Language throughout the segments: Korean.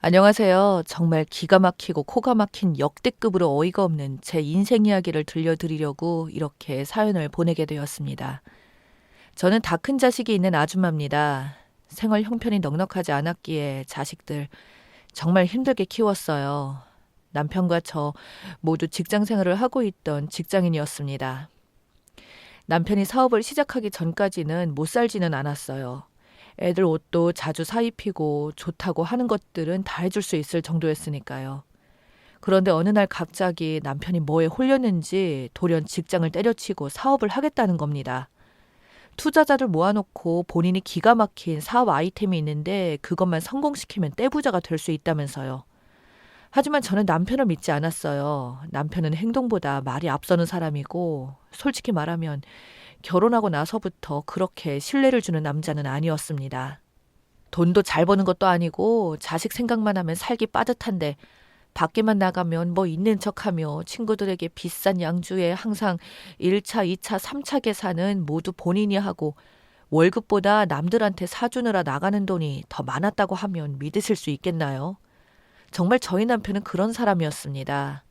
안녕하세요. 정말 기가 막히고 코가 막힌 역대급으로 어이가 없는 제 인생 이야기를 들려드리려고 이렇게 사연을 보내게 되었습니다. 저는 다 큰 자식이 있는 아줌마입니다. 생활 형편이 넉넉하지 않았기에 자식들 정말 힘들게 키웠어요. 남편과 저 모두 직장 생활을 하고 있던 직장인이었습니다. 남편이 사업을 시작하기 전까지는 못 살지는 않았어요. 애들 옷도 자주 사 입히고 좋다고 하는 것들은 다 해줄 수 있을 정도였으니까요. 그런데 어느 날 갑자기 남편이 뭐에 홀렸는지 돌연 직장을 때려치고 사업을 하겠다는 겁니다. 투자자를 모아놓고 본인이 기가 막힌 사업 아이템이 있는데 그것만 성공시키면 떼부자가 될 수 있다면서요. 하지만 저는 남편을 믿지 않았어요. 남편은 행동보다 말이 앞서는 사람이고 솔직히 말하면 결혼하고 나서부터 그렇게 신뢰를 주는 남자는 아니었습니다. 돈도 잘 버는 것도 아니고 자식 생각만 하면 살기 빠듯한데 밖에만 나가면 뭐 있는 척하며 친구들에게 비싼 양주에 항상 1차, 2차, 3차 계산은 모두 본인이 하고 월급보다 남들한테 사주느라 나가는 돈이 더 많았다고 하면 믿으실 수 있겠나요? 정말 저희 남편은 그런 사람이었습니다.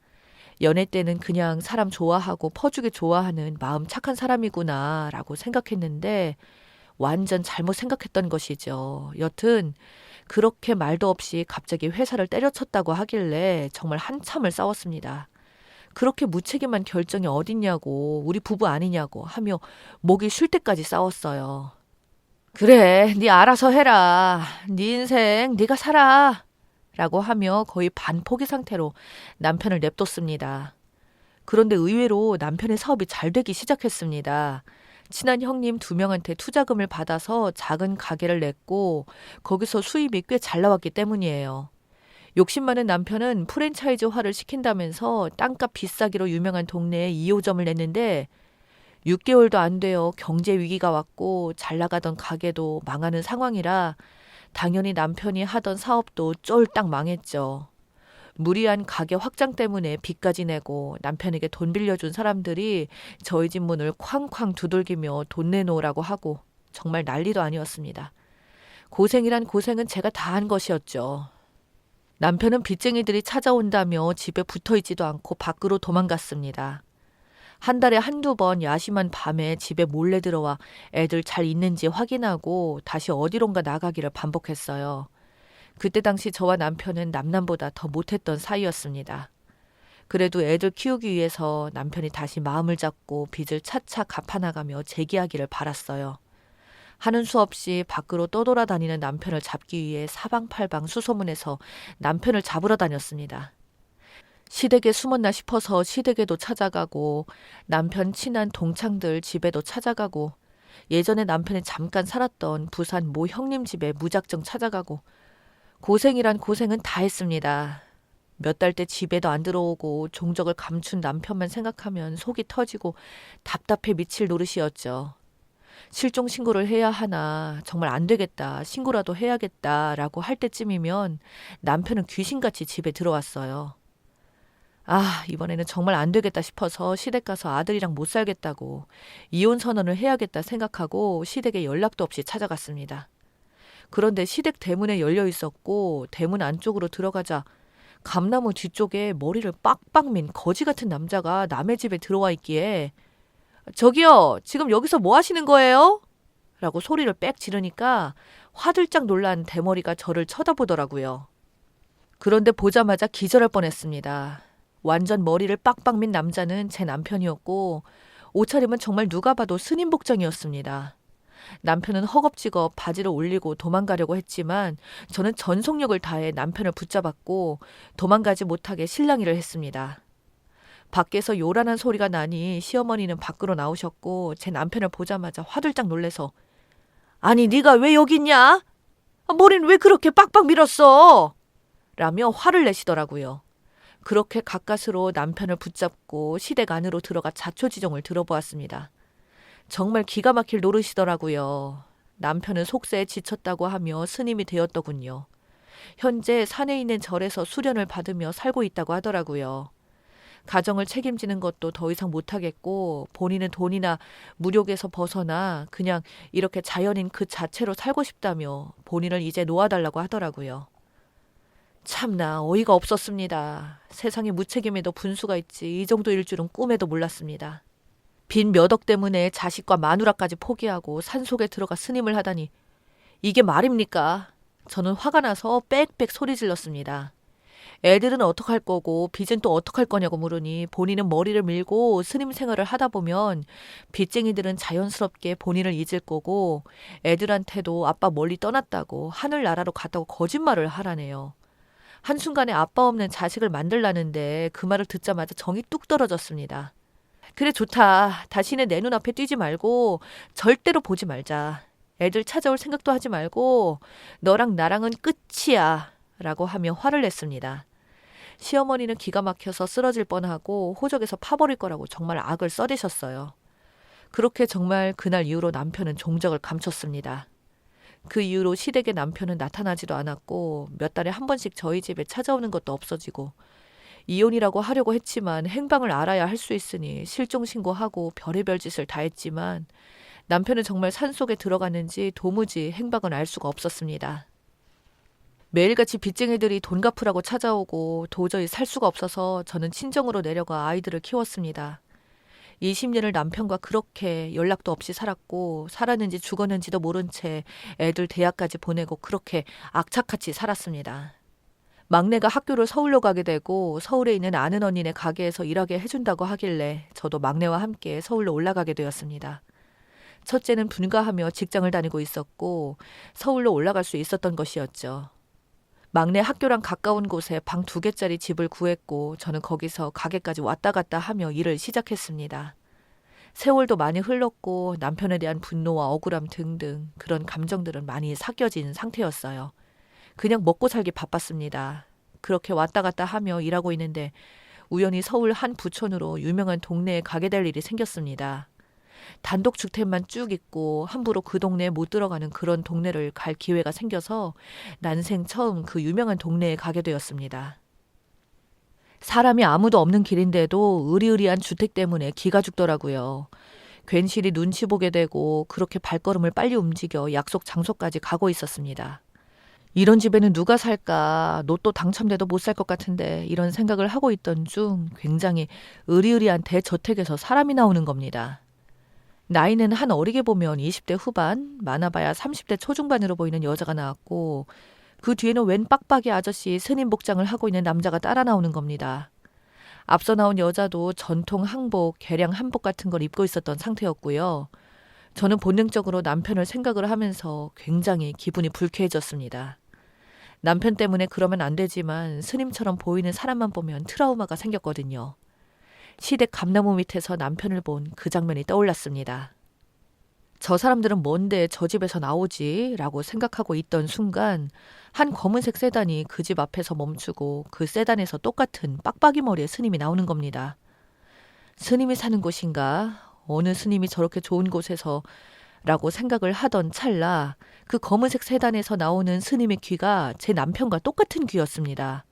연애 때는 그냥 사람 좋아하고 퍼주기 좋아하는 마음 착한 사람이구나 라고 생각했는데 완전 잘못 생각했던 것이죠. 여튼 그렇게 말도 없이 갑자기 회사를 때려쳤다고 하길래 정말 한참을 싸웠습니다. 그렇게 무책임한 결정이 어딨냐고 우리 부부 아니냐고 하며 목이 쉴 때까지 싸웠어요. 그래, 네 알아서 해라. 네 인생 네가 살아. 라고 하며 거의 반포기 상태로 남편을 냅뒀습니다. 그런데 의외로 남편의 사업이 잘 되기 시작했습니다. 친한 형님 2명한테 투자금을 받아서 작은 가게를 냈고 거기서 수입이 꽤 잘 나왔기 때문이에요. 욕심 많은 남편은 프랜차이즈화를 시킨다면서 땅값 비싸기로 유명한 동네에 2호점을 냈는데 6개월도 안 되어 경제 위기가 왔고 잘 나가던 가게도 망하는 상황이라 당연히 남편이 하던 사업도 쫄딱 망했죠. 무리한 가게 확장 때문에 빚까지 내고 남편에게 돈 빌려준 사람들이 저희 집 문을 쾅쾅 두들기며 돈 내놓으라고 하고 정말 난리도 아니었습니다. 고생이란 고생은 제가 다 한 것이었죠. 남편은 빚쟁이들이 찾아온다며 집에 붙어있지도 않고 밖으로 도망갔습니다. 한 달에 한두 번 야심한 밤에 집에 몰래 들어와 애들 잘 있는지 확인하고 다시 어디론가 나가기를 반복했어요. 그때 당시 저와 남편은 남남보다 더 못했던 사이였습니다. 그래도 애들 키우기 위해서 남편이 다시 마음을 잡고 빚을 차차 갚아나가며 재기하기를 바랐어요. 하는 수 없이 밖으로 떠돌아다니는 남편을 잡기 위해 사방팔방 수소문해서 남편을 잡으러 다녔습니다. 시댁에 숨었나 싶어서 시댁에도 찾아가고 남편 친한 동창들 집에도 찾아가고 예전에 남편이 잠깐 살았던 부산 모 형님 집에 무작정 찾아가고 고생이란 고생은 다 했습니다. 몇 달째 집에도 안 들어오고 종적을 감춘 남편만 생각하면 속이 터지고 답답해 미칠 노릇이었죠. 실종 신고를 해야 하나 정말 안 되겠다 신고라도 해야겠다라고 할 때쯤이면 남편은 귀신같이 집에 들어왔어요. 아, 이번에는 정말 안 되겠다 싶어서 시댁 가서 아들이랑 못 살겠다고 이혼 선언을 해야겠다 생각하고 시댁에 연락도 없이 찾아갔습니다. 그런데 시댁 대문에 열려 있었고 대문 안쪽으로 들어가자 감나무 뒤쪽에 머리를 빡빡 민 거지 같은 남자가 남의 집에 들어와 있기에 저기요, 지금 여기서 뭐 하시는 거예요? 라고 소리를 빽 지르니까 화들짝 놀란 대머리가 저를 쳐다보더라고요. 그런데 보자마자 기절할 뻔했습니다. 완전 머리를 빡빡 민 남자는 제 남편이었고 옷차림은 정말 누가 봐도 스님 복장이었습니다. 남편은 허겁지겁 바지를 올리고 도망가려고 했지만 저는 전속력을 다해 남편을 붙잡았고 도망가지 못하게 실랑이를 했습니다. 밖에서 요란한 소리가 나니 시어머니는 밖으로 나오셨고 제 남편을 보자마자 화들짝 놀래서 아니 네가 왜 여기 있냐? 머리는 왜 그렇게 빡빡 밀었어? 라며 화를 내시더라고요. 그렇게 가까스로 남편을 붙잡고 시댁 안으로 들어가 자초지종을 들어보았습니다. 정말 기가 막힐 노릇이더라고요. 남편은 속세에 지쳤다고 하며 스님이 되었더군요. 현재 산에 있는 절에서 수련을 받으며 살고 있다고 하더라고요. 가정을 책임지는 것도 더 이상 못하겠고 본인은 돈이나 무력에서 벗어나 그냥 이렇게 자연인 그 자체로 살고 싶다며 본인을 이제 놓아달라고 하더라고요. 참나 어이가 없었습니다. 세상에 무책임에도 분수가 있지 이 정도일 줄은 꿈에도 몰랐습니다. 빈 몇 억 때문에 자식과 마누라까지 포기하고 산속에 들어가 스님을 하다니 이게 말입니까? 저는 화가 나서 빽빽 소리 질렀습니다. 애들은 어떡할 거고 빚은 또 어떡할 거냐고 물으니 본인은 머리를 밀고 스님 생활을 하다 보면 빚쟁이들은 자연스럽게 본인을 잊을 거고 애들한테도 아빠 멀리 떠났다고 하늘나라로 갔다고 거짓말을 하라네요. 한순간에 아빠 없는 자식을 만들라는데 그 말을 듣자마자 정이 뚝 떨어졌습니다. 그래 좋다. 다시는 내 눈앞에 뛰지 말고 절대로 보지 말자. 애들 찾아올 생각도 하지 말고 너랑 나랑은 끝이야. 라고 하며 화를 냈습니다. 시어머니는 기가 막혀서 쓰러질 뻔하고 호적에서 파버릴 거라고 정말 악을 써대셨어요. 그렇게 정말 그날 이후로 남편은 종적을 감췄습니다. 그 이후로 시댁에 남편은 나타나지도 않았고 몇 달에 한 번씩 저희 집에 찾아오는 것도 없어지고 이혼이라고 하려고 했지만 행방을 알아야 할 수 있으니 실종 신고하고 별의별 짓을 다 했지만 남편은 정말 산속에 들어갔는지 도무지 행방을 알 수가 없었습니다. 매일같이 빚쟁이들이 돈 갚으라고 찾아오고 도저히 살 수가 없어서 저는 친정으로 내려가 아이들을 키웠습니다. 20년을 남편과 그렇게 연락도 없이 살았고 살았는지 죽었는지도 모른 채 애들 대학까지 보내고 그렇게 악착같이 살았습니다. 막내가 학교를 서울로 가게 되고 서울에 있는 아는 언니네 가게에서 일하게 해준다고 하길래 저도 막내와 함께 서울로 올라가게 되었습니다. 첫째는 분가하며 직장을 다니고 있었고 서울로 올라갈 수 있었던 것이었죠. 막내 학교랑 가까운 곳에 방 2개짜리 집을 구했고 저는 거기서 가게까지 왔다 갔다 하며 일을 시작했습니다. 세월도 많이 흘렀고 남편에 대한 분노와 억울함 등등 그런 감정들은 많이 삭혀진 상태였어요. 그냥 먹고 살기 바빴습니다. 그렇게 왔다 갔다 하며 일하고 있는데 우연히 서울 한 부촌으로 유명한 동네에 가게 될 일이 생겼습니다. 단독 주택만 쭉 있고 함부로 그 동네에 못 들어가는 그런 동네를 갈 기회가 생겨서 난생 처음 그 유명한 동네에 가게 되었습니다. 사람이 아무도 없는 길인데도 으리으리한 주택 때문에 기가 죽더라고요. 괜시리 눈치 보게 되고 그렇게 발걸음을 빨리 움직여 약속 장소까지 가고 있었습니다. 이런 집에는 누가 살까? 로또 당첨돼도 못 살 것 같은데 이런 생각을 하고 있던 중 굉장히 으리으리한 대저택에서 사람이 나오는 겁니다. 나이는 한 어리게 보면 20대 후반, 많아봐야 30대 초중반으로 보이는 여자가 나왔고 그 뒤에는 웬 빡빡이 아저씨 스님 복장을 하고 있는 남자가 따라 나오는 겁니다. 앞서 나온 여자도 전통 항복, 개량 한복 같은 걸 입고 있었던 상태였고요. 저는 본능적으로 남편을 생각을 하면서 굉장히 기분이 불쾌해졌습니다. 남편 때문에 그러면 안 되지만 스님처럼 보이는 사람만 보면 트라우마가 생겼거든요. 시댁 감나무 밑에서 남편을 본 그 장면이 떠올랐습니다. 저 사람들은 뭔데 저 집에서 나오지? 라고 생각하고 있던 순간 한 검은색 세단이 그 집 앞에서 멈추고 그 세단에서 똑같은 빡빡이 머리의 스님이 나오는 겁니다. 스님이 사는 곳인가? 어느 스님이 저렇게 좋은 곳에서 라고 생각을 하던 찰나 그 검은색 세단에서 나오는 스님의 귀가 제 남편과 똑같은 귀였습니다.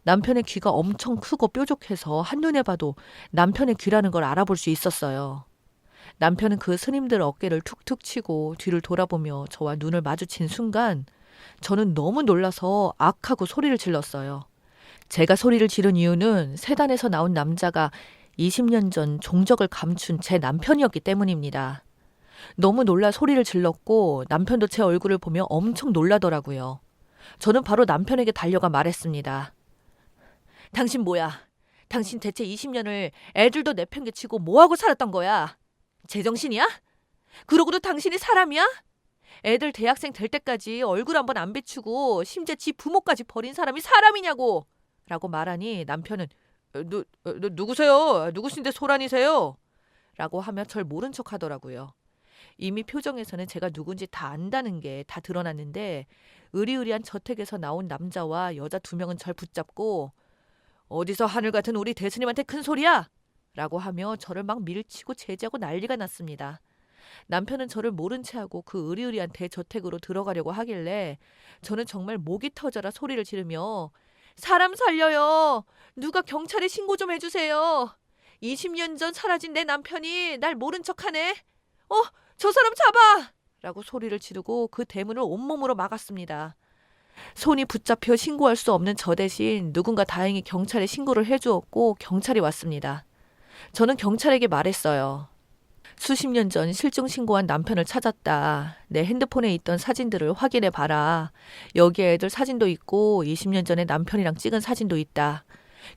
남편의 귀가 엄청 크고 뾰족해서 한눈에 봐도 남편의 귀라는 걸 알아볼 수 있었어요. 남편은 그 스님들 어깨를 툭툭 치고 뒤를 돌아보며 저와 눈을 마주친 순간 저는 너무 놀라서 악하고 소리를 질렀어요. 제가 소리를 지른 이유는 세단에서 나온 남자가 20년 전 종적을 감춘 제 남편이었기 때문입니다. 너무 놀라 소리를 질렀고 남편도 제 얼굴을 보며 엄청 놀라더라고요. 저는 바로 남편에게 달려가 말했습니다. 당신 뭐야? 당신 대체 20년을 애들도 내팽개치고 뭐하고 살았던 거야? 제정신이야? 그러고도 당신이 사람이야? 애들 대학생 될 때까지 얼굴 한번 안 비추고 심지어 지 부모까지 버린 사람이 사람이냐고! 라고 말하니 남편은 누구세요? 누구신데 소란이세요? 라고 하며 절 모른 척 하더라고요. 이미 표정에서는 제가 누군지 다 안다는 게 다 드러났는데 으리으리한 저택에서 나온 남자와 여자 2명은 절 붙잡고 어디서 하늘 같은 우리 대스님한테 큰 소리야! 라고 하며 저를 막 밀치고 제지하고 난리가 났습니다. 남편은 저를 모른 채하고 그 으리으리한 대저택으로 들어가려고 하길래 저는 정말 목이 터져라 소리를 지르며 사람 살려요! 누가 경찰에 신고 좀 해주세요! 20년 전 사라진 내 남편이 날 모른 척하네! 저 사람 잡아! 라고 소리를 지르고 그 대문을 온몸으로 막았습니다. 손이 붙잡혀 신고할 수 없는 저 대신 누군가 다행히 경찰에 신고를 해주었고 경찰이 왔습니다. 저는 경찰에게 말했어요. 수십 년 전 실종 신고한 남편을 찾았다. 내 핸드폰에 있던 사진들을 확인해 봐라. 여기에 애들 사진도 있고 20년 전에 남편이랑 찍은 사진도 있다.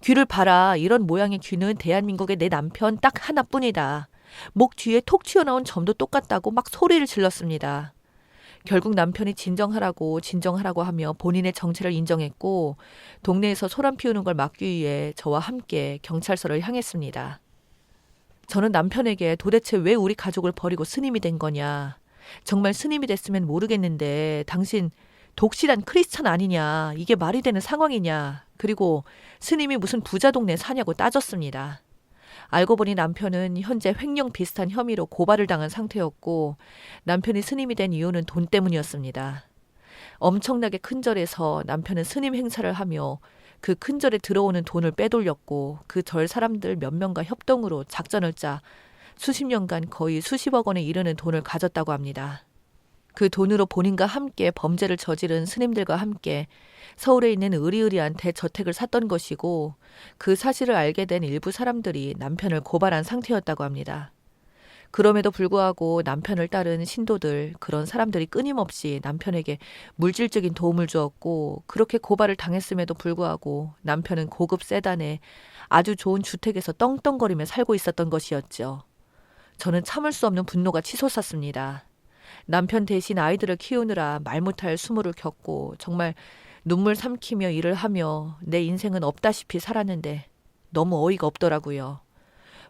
귀를 봐라. 이런 모양의 귀는 대한민국의 내 남편 딱 하나뿐이다. 목 뒤에 톡 튀어나온 점도 똑같다고 막 소리를 질렀습니다. 결국 남편이 진정하라고 하며 본인의 정체를 인정했고 동네에서 소란 피우는 걸 막기 위해 저와 함께 경찰서를 향했습니다. 저는 남편에게 도대체 왜 우리 가족을 버리고 스님이 된 거냐. 정말 스님이 됐으면 모르겠는데 당신 독실한 크리스찬 아니냐. 이게 말이 되는 상황이냐. 그리고 스님이 무슨 부자 동네 사냐고 따졌습니다. 알고 보니 남편은 현재 횡령 비슷한 혐의로 고발을 당한 상태였고 남편이 스님이 된 이유는 돈 때문이었습니다. 엄청나게 큰 절에서 남편은 스님 행사를 하며 그 큰 절에 들어오는 돈을 빼돌렸고 그 절 사람들 몇 명과 협동으로 작전을 짜 수십 년간 거의 수십억 원에 이르는 돈을 가졌다고 합니다. 그 돈으로 본인과 함께 범죄를 저지른 스님들과 함께 서울에 있는 으리으리한 대저택을 샀던 것이고 그 사실을 알게 된 일부 사람들이 남편을 고발한 상태였다고 합니다. 그럼에도 불구하고 남편을 따른 신도들, 그런 사람들이 끊임없이 남편에게 물질적인 도움을 주었고 그렇게 고발을 당했음에도 불구하고 남편은 고급 세단에 아주 좋은 주택에서 떵떵거리며 살고 있었던 것이었죠. 저는 참을 수 없는 분노가 치솟았습니다. 남편 대신 아이들을 키우느라 말 못할 수모를 겪고 정말 눈물 삼키며 일을 하며 내 인생은 없다시피 살았는데 너무 어이가 없더라고요.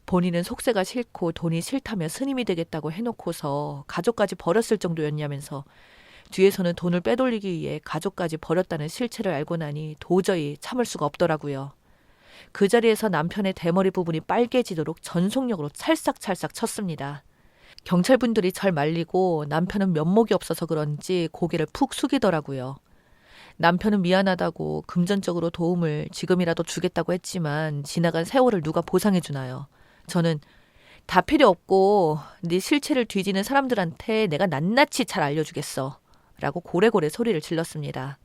본인은 속세가 싫고 돈이 싫다며 스님이 되겠다고 해놓고서 가족까지 버렸을 정도였냐면서 뒤에서는 돈을 빼돌리기 위해 가족까지 버렸다는 실체를 알고 나니 도저히 참을 수가 없더라고요. 그 자리에서 남편의 대머리 부분이 빨개지도록 전속력으로 찰싹찰싹 쳤습니다. 경찰분들이 절 말리고 남편은 면목이 없어서 그런지 고개를 푹 숙이더라고요. 남편은 미안하다고 금전적으로 도움을 지금이라도 주겠다고 했지만 지나간 세월을 누가 보상해 주나요? 저는 다 필요 없고 네 실체를 뒤지는 사람들한테 내가 낱낱이 잘 알려주겠어 라고 고래고래 소리를 질렀습니다.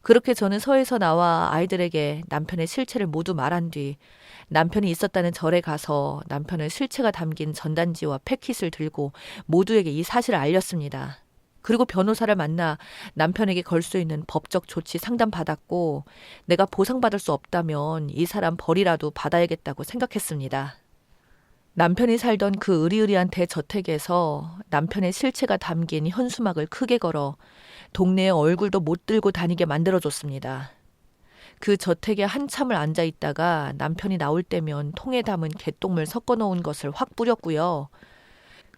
그렇게 저는 서에서 나와 아이들에게 남편의 실체를 모두 말한 뒤 남편이 있었다는 절에 가서 남편의 실체가 담긴 전단지와 패킷을 들고 모두에게 이 사실을 알렸습니다. 그리고 변호사를 만나 남편에게 걸 수 있는 법적 조치 상담받았고 내가 보상받을 수 없다면 이 사람 벌이라도 받아야겠다고 생각했습니다. 남편이 살던 그 으리으리한 대저택에서 남편의 실체가 담긴 현수막을 크게 걸어 동네에 얼굴도 못 들고 다니게 만들어줬습니다. 그 저택에 한참을 앉아 있다가 남편이 나올 때면 통에 담은 개똥물 섞어 놓은 것을 확 뿌렸고요.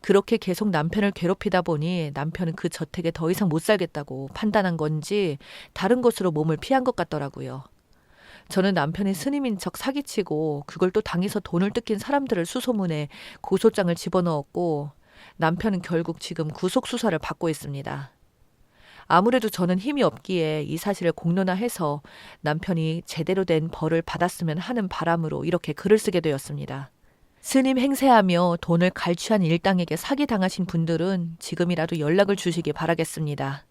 그렇게 계속 남편을 괴롭히다 보니 남편은 그 저택에 더 이상 못 살겠다고 판단한 건지 다른 곳으로 몸을 피한 것 같더라고요. 저는 남편이 스님인 척 사기치고 그걸 또 당해서 돈을 뜯긴 사람들을 수소문해 고소장을 집어넣었고 남편은 결국 지금 구속수사를 받고 있습니다. 아무래도 저는 힘이 없기에 이 사실을 공론화해서 남편이 제대로 된 벌을 받았으면 하는 바람으로 이렇게 글을 쓰게 되었습니다. 스님 행세하며 돈을 갈취한 일당에게 사기당하신 분들은 지금이라도 연락을 주시기 바라겠습니다.